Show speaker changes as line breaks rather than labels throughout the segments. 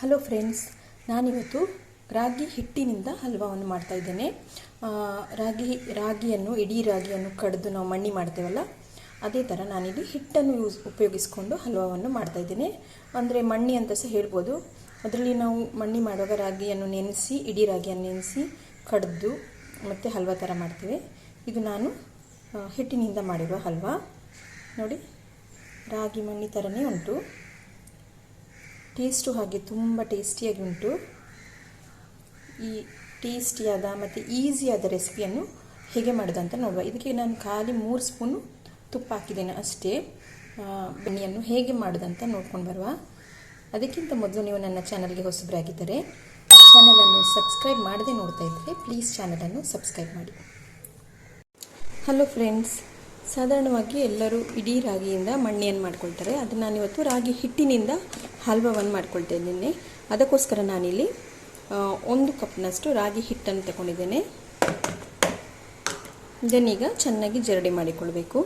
Hello friends, ನಾನಿವತ್ತು ರಾಗಿ ಹಿಟ್ಟಿನಿಂದ ಹಲ್ವಾವನ್ನು ಮಾಡ್ತಾಯಿದ್ದೇನೆ. ಇಡೀ ರಾಗಿಯನ್ನು ಕಡಿದು ನಾವು ಮಣ್ಣಿ ಮಾಡ್ತೇವಲ್ಲ, ಅದೇ ಥರ ನಾನಿಲ್ಲಿ ಹಿಟ್ಟನ್ನು ಉಪಯೋಗಿಸ್ಕೊಂಡು ಹಲ್ವಾವನ್ನು ಮಾಡ್ತಾಯಿದ್ದೇನೆ. ಅಂದರೆ ಮಣ್ಣಿ ಅಂತ ಸಹ ಹೇಳ್ಬೋದು. ಅದರಲ್ಲಿ ನಾವು ಮಣ್ಣಿ ಮಾಡುವಾಗ ಇಡೀ ರಾಗಿಯನ್ನು ನೆನೆಸಿ ಕಡಿದು ಮತ್ತು ಹಲ್ವಾ ಥರ ಮಾಡ್ತೇವೆ. ಇದು ನಾನು ಹಿಟ್ಟಿನಿಂದ ಮಾಡಿರುವ ಹಲ್ವಾ. ನೋಡಿ, ರಾಗಿ ಮಣ್ಣಿ ಥರನೇ ಉಂಟು. ಟೇಸ್ಟು ಹಾಗೆ ತುಂಬ ಟೇಸ್ಟಿಯಾಗಿ ಉಂಟು. ಈ ಟೇಸ್ಟಿಯಾದ ಮತ್ತು ಈಸಿಯಾದ ರೆಸಿಪಿಯನ್ನು ಹೇಗೆ ಮಾಡೋದಂತ ನೋಡುವ. ಇದಕ್ಕೆ ನಾನು ಖಾಲಿ 3 ಸ್ಪೂನು ತುಪ್ಪ ಹಾಕಿದ್ದೇನೆ ಅಷ್ಟೇ. ಬೆಣ್ಣೆಯನ್ನು ಹೇಗೆ ಮಾಡೋದಂತ ನೋಡ್ಕೊಂಡು ಬರುವ. ಅದಕ್ಕಿಂತ ಮೊದಲು ನೀವು ನನ್ನ ಚಾನಲ್ಗೆ ಹೊಸಬರಾಗಿದ್ದರೆ ಚಾನಲನ್ನು ಸಬ್ಸ್ಕ್ರೈಬ್ ಮಾಡದೆ ನೋಡ್ತಾ ಇದ್ದರೆ ಪ್ಲೀಸ್ ಚಾನಲನ್ನು ಸಬ್ಸ್ಕ್ರೈಬ್ ಮಾಡಿ. ಹಲೋ ಫ್ರೆಂಡ್ಸ್, ಸಾಧಾರಣವಾಗಿ ಎಲ್ಲರೂ ಇಡೀ ರಾಗಿಯಿಂದ ಮಣ್ಣಿಯನ್ನು ಮಾಡ್ಕೊಳ್ತಾರೆ. ಅದು ನಾನಿವತ್ತು ರಾಗಿ ಹಿಟ್ಟಿನಿಂದ ಹಲ್ವಾವನ್ನು ಮಾಡ್ಕೊಳ್ತಾ ಇದ್ದೇನೆ. ಅದಕ್ಕೋಸ್ಕರ ನಾನಿಲ್ಲಿ 1 ಕಪ್ನಷ್ಟು ರಾಗಿ ಹಿಟ್ಟನ್ನು ತಗೊಂಡಿದ್ದೇನೆ. ಇದನ್ನೀಗ ಚೆನ್ನಾಗಿ ಜರಡಿ ಮಾಡಿಕೊಳ್ಬೇಕು.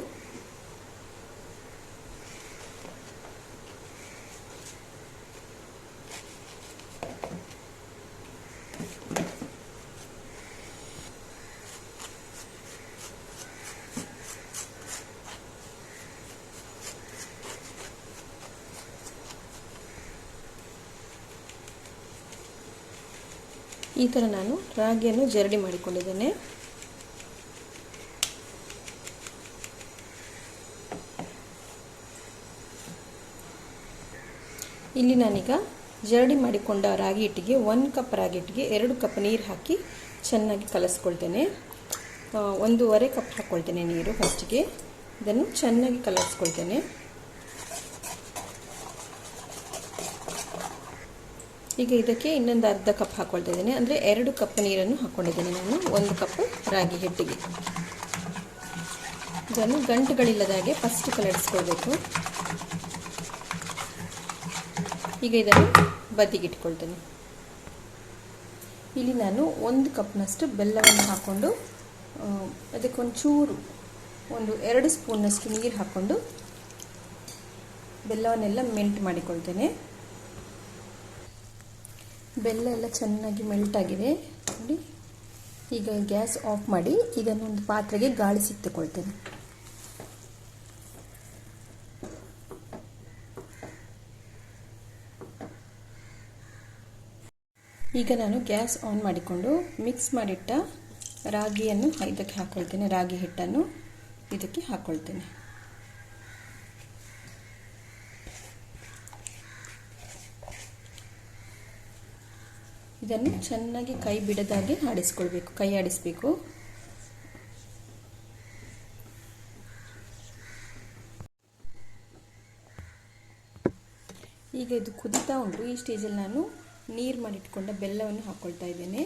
ಈ ಥರ ನಾನು ರಾಗಿಯನ್ನು ಜರಡಿ ಮಾಡಿಕೊಂಡಿದ್ದೇನೆ. ಇಲ್ಲಿ ನಾನೀಗ ಜರಡಿ ಮಾಡಿಕೊಂಡ ರಾಗಿ ಹಿಟ್ಟಿಗೆ 1 ಕಪ್ ರಾಗಿ ಹಿಟ್ಟಿಗೆ 2 ಕಪ್ ನೀರು ಹಾಕಿ ಚೆನ್ನಾಗಿ ಕಲಸ್ಕೊಳ್ತೇನೆ. 1.5 ಕಪ್ ಹಾಕ್ಕೊಳ್ತೇನೆ ನೀರು ಫಸ್ಟಿಗೆ. ಇದನ್ನು ಚೆನ್ನಾಗಿ ಕಲಸ್ಕೊಳ್ತೇನೆ. ಈಗ ಇದಕ್ಕೆ ಇನ್ನೊಂದು ಅರ್ಧ ಕಪ್ ಹಾಕ್ಕೊಳ್ತಾ ಇದ್ದೇನೆ. ಅಂದರೆ 2 ಕಪ್ ನೀರನ್ನು ಹಾಕ್ಕೊಂಡಿದ್ದೇನೆ ನಾನು 1 ಕಪ್ ರಾಗಿ ಹಿಟ್ಟಿಗೆ. ಇದನ್ನು ಗಂಟುಗಳಿಲ್ಲದ ಹಾಗೆ ಫಸ್ಟ್ ಕಲಸಿಕೊಳ್ಬೇಕು. ಈಗ ಇದನ್ನು ಬದಿಗಿಟ್ಕೊಳ್ತೇನೆ. ಇಲ್ಲಿ ನಾನು 1 ಕಪ್ನಷ್ಟು ಬೆಲ್ಲವನ್ನು ಹಾಕ್ಕೊಂಡು ಅದಕ್ಕೊಂಚೂರು 2 ಸ್ಪೂನ್ನಷ್ಟು ನೀರು ಹಾಕ್ಕೊಂಡು ಬೆಲ್ಲವನ್ನೆಲ್ಲ ಮೆಲ್ಟ್ ಮಾಡಿಕೊಳ್ತೇನೆ. ಬೆಲ್ಲ ಎಲ್ಲ ಚೆನ್ನಾಗಿ ಮೆಲ್ಟ್ ಆಗಿದೆ ನೋಡಿ. ಈಗ ಗ್ಯಾಸ್ ಆಫ್ ಮಾಡಿ ಇದನ್ನು ಒಂದು ಪಾತ್ರೆಗೆ ಗಾಳಿ ಸಿಕ್ತುಕೊಳ್ತೇನೆ. ಈಗ ನಾನು ಗ್ಯಾಸ್ ಆನ್ ಮಾಡಿಕೊಂಡು ಮಿಕ್ಸ್ ಮಾಡಿಟ್ಟ ರಾಗಿಯನ್ನು ಇದಕ್ಕೆ ಹಾಕ್ಕೊಳ್ತೇನೆ. ರಾಗಿ ಹಿಟ್ಟನ್ನು ಇದಕ್ಕೆ ಹಾಕ್ಕೊಳ್ತೇನೆ. ಇದನ್ನು ಚೆನ್ನಾಗಿ ಕೈ ಬಿಡದಾಗೆ ಆಡಿಸ್ಕೊಳ್ಬೇಕು. ಕೈ ಆಡಿಸಬೇಕು. ಈಗ ಇದು ಕುದೀತಾ ಉಂಟು. ಈ ಸ್ಟೇಜಲ್ಲಿ ನಾನು ನೀರು ಮಾಡಿಟ್ಕೊಂಡ ಬೆಲ್ಲವನ್ನು ಹಾಕ್ಕೊಳ್ತಾ ಇದ್ದೇನೆ.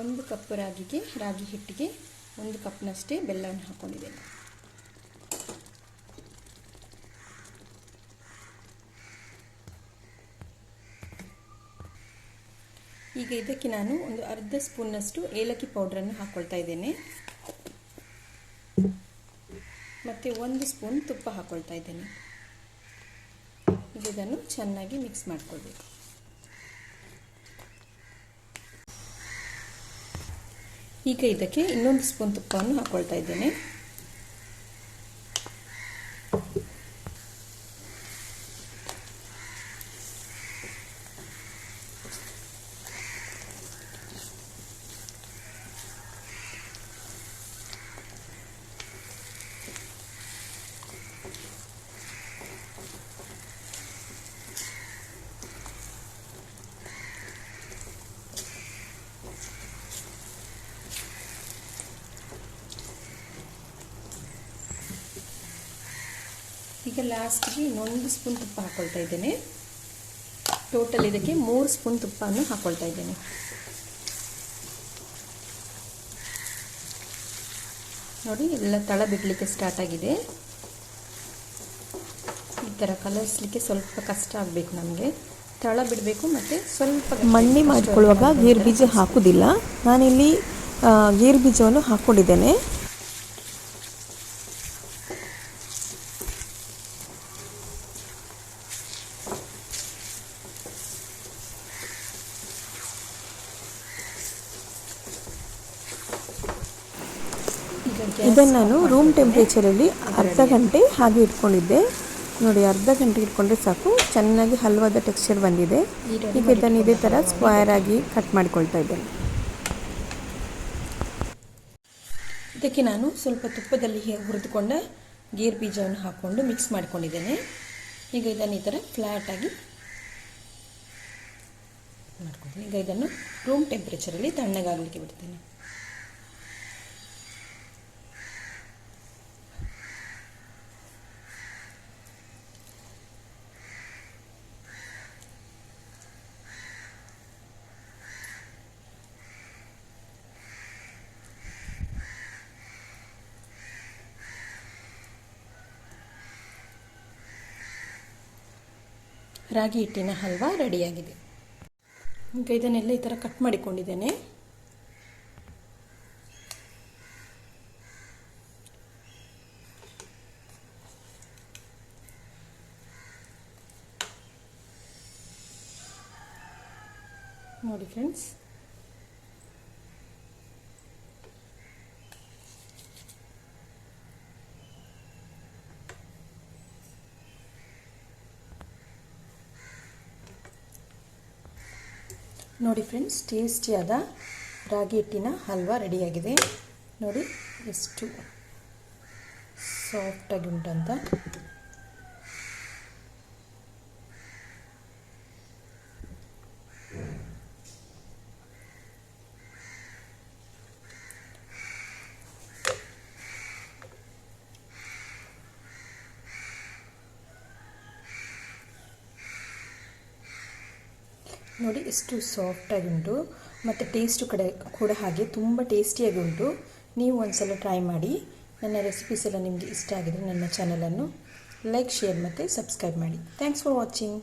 ಒಂದು ಕಪ್ ರಾಗಿ ಹಿಟ್ಟಿಗೆ 1 ಕಪ್ನಷ್ಟೇ ಬೆಲ್ಲವನ್ನು ಹಾಕ್ಕೊಂಡಿದ್ದೇನೆ. ಈಗ ಇದಕ್ಕೆ ನಾನು ಒಂದು ಅರ್ಧ ಸ್ಪೂನ್ನಷ್ಟು ಏಲಕ್ಕಿ ಪೌಡ್ರನ್ನು ಹಾಕ್ಕೊಳ್ತಾ ಇದ್ದೇನೆ. ಮತ್ತು 1 ಸ್ಪೂನ್ ತುಪ್ಪ ಹಾಕ್ಕೊಳ್ತಾ ಇದ್ದೇನೆ. ಇದನ್ನು ಚೆನ್ನಾಗಿ ಮಿಕ್ಸ್ ಮಾಡಿಕೊಳ್ಬೇಕು. ಈಗ ಇದಕ್ಕೆ ಇನ್ನೊಂದು ಸ್ಪೂನ್ ತುಪ್ಪವನ್ನು ಹಾಕ್ಕೊಳ್ತಾ ಇದ್ದೇನೆ. ಈಗ ಲಾಸ್ಟ್ಗೆ ಇನ್ನೊಂದು ಸ್ಪೂನ್ ತುಪ್ಪ ಹಾಕ್ಕೊಳ್ತಾ ಇದ್ದೇನೆ. ಟೋಟಲ್ ಇದಕ್ಕೆ 3 ಸ್ಪೂನ್ ತುಪ್ಪವನ್ನು ಹಾಕ್ಕೊಳ್ತಾ ಇದ್ದೇನೆ. ನೋಡಿ, ಎಲ್ಲ ತಳ ಬಿಡಲಿಕ್ಕೆ ಸ್ಟಾರ್ಟ್ ಆಗಿದೆ. ಈ ಥರ ಕಲಸ್ಲಿಕ್ಕೆ ಸ್ವಲ್ಪ ಕಷ್ಟ ಆಗಬೇಕು ನಮಗೆ. ತಳ ಬಿಡಬೇಕು ಮತ್ತು ಸ್ವಲ್ಪ
ಮಣ್ಣಿ ಮಾಡಿಕೊಳ್ಳುವಾಗ ಗೇರು ಬೀಜ ಹಾಕುವುದಿಲ್ಲ. ನಾನಿಲ್ಲಿ
ಗೇರು ಬೀಜವನ್ನು ಹಾಕ್ಕೊಂಡಿದ್ದೇನೆ. ಇದನ್ನು ನಾನು ರೂಮ್ ಟೆಂಪ್ರೇಚರಲ್ಲಿ ಅರ್ಧ ಗಂಟೆ ಹಾಗೆ ಇಟ್ಕೊಂಡಿದ್ದೆ. ನೋಡಿ, ಅರ್ಧ ಗಂಟೆ ಇಟ್ಕೊಂಡ್ರೆ ಸಾಕು, ಚೆನ್ನಾಗಿ ಹಲ್ವಾದ ಟೆಕ್ಸ್ಚರ್ ಬಂದಿದೆ. ಈಗ ಇದನ್ನು ಇದೇ ಥರ ಸ್ಕ್ವೇರ್ ಆಗಿ ಕಟ್ ಮಾಡಿಕೊಳ್ತಾ ಇದ್ದೇನೆ. ಇದಕ್ಕೆ ನಾನು ಸ್ವಲ್ಪ ತುಪ್ಪದಲ್ಲಿ ಹುರಿದುಕೊಂಡ ಗೇರು ಬೀಜವನ್ನು ಹಾಕ್ಕೊಂಡು ಮಿಕ್ಸ್ ಮಾಡ್ಕೊಂಡಿದ್ದೇನೆ. ಈಗ ಇದನ್ನು ಈ ಥರ ಫ್ಲ್ಯಾಟಾಗಿ ಮಾಡ್ಕೊತೀನಿ. ಈಗ ಇದನ್ನು ರೂಮ್ ಟೆಂಪ್ರೇಚರಲ್ಲಿ ತಣ್ಣಗಾಗಲಿಕ್ಕೆ ಬಿಡ್ತೇನೆ. ರಾಗಿ ಹಿಟ್ಟಿನ ಹಲ್ವಾ ರೆಡಿಯಾಗಿದೆ. ಈಗ ಇದನ್ನೆಲ್ಲ ಈ ಥರ ಕಟ್ ಮಾಡಿಕೊಂಡಿದ್ದೇನೆ. ನೋಡಿ ಫ್ರೆಂಡ್ಸ್, ಟೇಸ್ಟಿಯಾದ ರಾಗಿ ಹಿಟ್ಟಿನ ಹಲ್ವಾ ರೆಡಿಯಾಗಿದೆ. ನೋಡಿ ಎಷ್ಟು ಸಾಫ್ಟಾಗಿ ಉಂಟಂತ. ನೋಡಿ ಎಷ್ಟು ಸಾಫ್ಟಾಗಿ ಉಂಟು ಮತ್ತು ಟೇಸ್ಟು ಕೂಡ ಹಾಗೆ ತುಂಬ ಟೇಸ್ಟಿಯಾಗಿ ಉಂಟು. ನೀವು ಒಂದ್ಸಲ ಟ್ರೈ ಮಾಡಿ. ನನ್ನ ರೆಸಿಪೀಸ್ ಎಲ್ಲ ನಿಮಗೆ ಇಷ್ಟ ಆಗಿದ್ರೆ ನನ್ನ ಚಾನಲನ್ನು ಲೈಕ್, ಶೇರ್ ಮತ್ತು ಸಬ್ಸ್ಕ್ರೈಬ್ ಮಾಡಿ. Thanks for watching.